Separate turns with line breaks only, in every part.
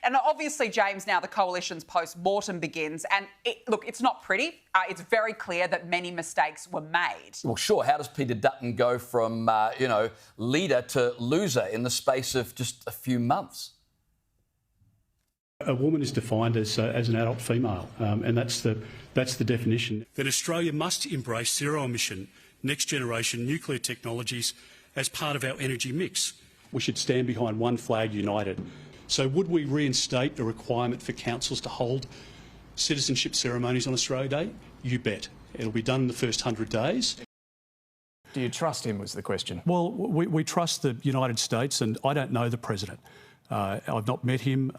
And obviously, James, now the coalition's post-mortem begins. And look, it's not pretty. It's very clear that many mistakes were made.
Well, sure. How does Peter Dutton go from, leader to loser in the space of just a few months?
A woman is defined as an adult female, and that's the definition. That Australia must embrace zero-emission, next-generation nuclear technologies as part of our energy mix. We should stand behind one flag united. So would we reinstate the requirement for councils to hold citizenship ceremonies on Australia Day? You bet. It'll be done in the first 100 days.
Do you trust him, was the question?
Well, we trust the United States, and I don't know the President. I've not met him.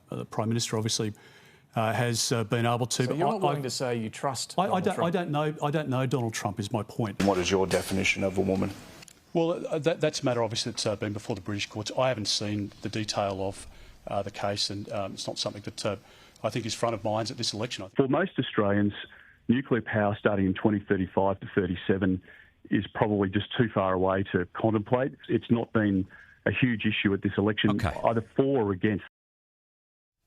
The Prime Minister obviously has been able to.
So you're not willing to say you trust Donald Trump?
I don't know Donald Trump is my point.
What is your definition of a woman?
Well, that's a matter obviously that's been before the British courts. I haven't seen the detail of the case, and it's not something that I think is front of minds at this election. For most Australians, nuclear power starting in 2035 to 37 is probably just too far away to contemplate. It's not been a huge issue at this election, either for or against.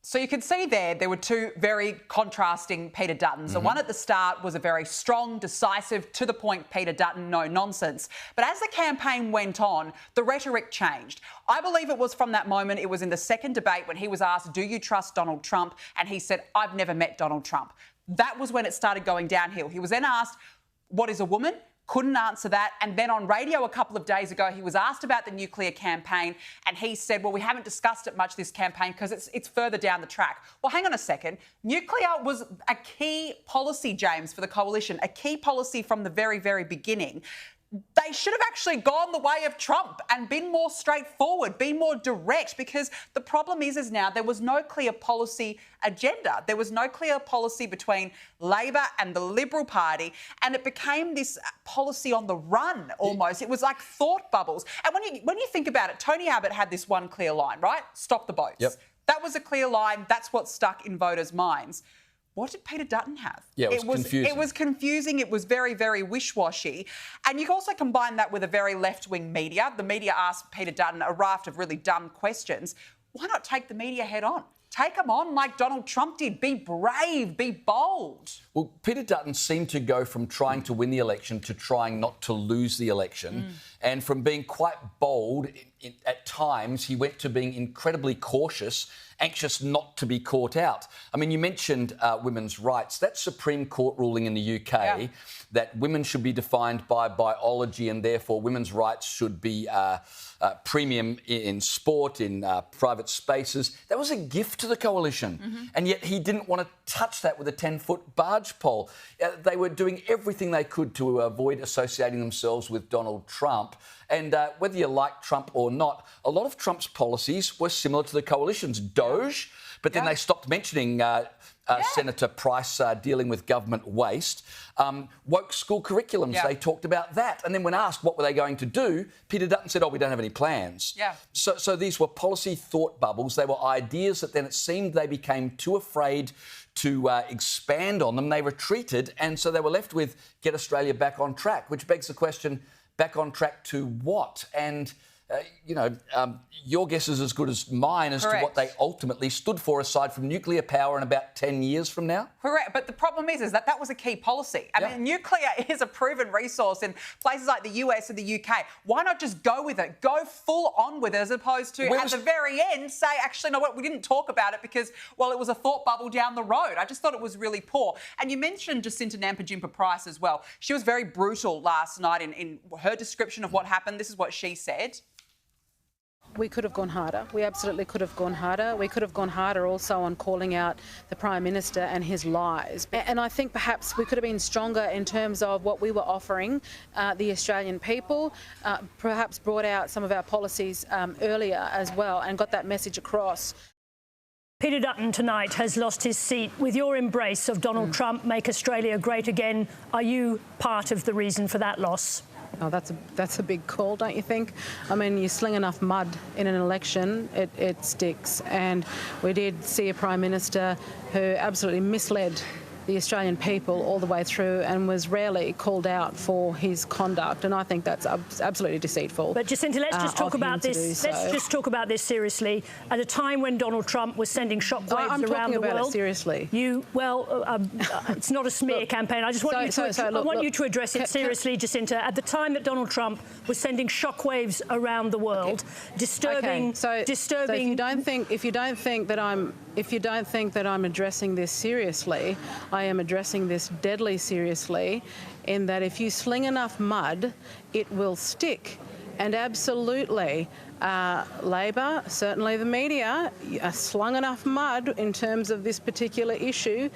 So you can see there were two very contrasting Peter Duttons. The one at the start was a very strong, decisive, to the point Peter Dutton, no nonsense. But as the campaign went on, the rhetoric changed. I believe it was from that moment, it was in the second debate when he was asked, do you trust Donald Trump? And he said, I've never met Donald Trump. That was when it started going downhill. He was then asked, what is a woman? Couldn't answer that. And then on radio a couple of days ago, he was asked about the nuclear campaign and he said, well, we haven't discussed it much this campaign because it's further down the track. Well, hang on a second. Nuclear was a key policy, James, for the coalition, a key policy from the very, very beginning. They should have actually gone the way of Trump and been more straightforward, been more direct, because the problem is now there was no clear policy agenda. There was no clear policy between Labor and the Liberal Party, and it became this policy on the run almost. It was like thought bubbles. And when you think about it, Tony Abbott had this one clear line, right? Stop the boats.
Yep.
That was a clear line. That's what stuck in voters' minds. What did Peter Dutton have?
Yeah, it was confusing.
It was confusing. It was very, very wish-washy. And you can also combine that with a very left-wing media. The media asked Peter Dutton a raft of really dumb questions. Why not take the media head on? Take them on like Donald Trump did. Be brave, be bold.
Well, Peter Dutton seemed to go from trying to win the election to trying not to lose the election. And from being quite bold at times, he went to being incredibly cautious, anxious not to be caught out. I mean, you mentioned women's rights. That Supreme Court ruling in the UK that women should be defined by biology and therefore women's rights should be premium in sport, in private spaces. That was a gift to the coalition. And yet he didn't want to touch that with a 10-foot barge pole. They were doing everything they could to avoid associating themselves with Donald Trump. And whether you like Trump or not, a lot of Trump's policies were similar to the coalition's. Doge, but then they stopped mentioning Senator Price dealing with government waste. Woke school curriculums, they talked about that. And then when asked what were they going to do, Peter Dutton said, we don't have any plans. So these were policy thought bubbles. They were ideas that then it seemed they became too afraid to expand on them. They retreated, and so they were left with get Australia back on track, which begs the question, back on track to what? And your guess is as good as mine as to what they ultimately stood for, aside from nuclear power in about 10 years from now.
Correct. But the problem is that was a key policy. I mean, nuclear is a proven resource in places like the US and the UK. Why not just go with it? Go full on with it, as opposed to at the very end say, actually, no, what, we didn't talk about it because, well, it was a thought bubble down the road. I just thought it was really poor. And you mentioned Jacinta Nampijinpa-Price as well. She was very brutal last night in her description of what happened. This is what she said.
We could have gone harder. We absolutely could have gone harder. We could have gone harder also on calling out the Prime Minister and his lies. And I think perhaps we could have been stronger in terms of what we were offering the Australian people, perhaps brought out some of our policies earlier as well and got that message across.
Peter Dutton tonight has lost his seat. With your embrace of Donald Trump, Make Australia Great Again, are you part of the reason for that loss?
Oh, that's a big call, don't you think? I mean, you sling enough mud in an election, it sticks. And we did see a Prime Minister who absolutely misled the Australian people all the way through and was rarely called out for his conduct. And I think that's absolutely deceitful.
But Jacinta, let's just talk about this. Let's just talk about this seriously. At a time when Donald Trump was sending shockwaves around the world.
I'm talking about it seriously.
It's not a smear campaign. I just want you to address it seriously, Jacinta. At the time that Donald Trump was sending shockwaves around the world, disturbing.
So if you don't think that I'm addressing this seriously, I am addressing this deadly seriously, in that if you sling enough mud, it will stick. And absolutely, Labor, certainly the media, slung enough mud in terms of this particular issue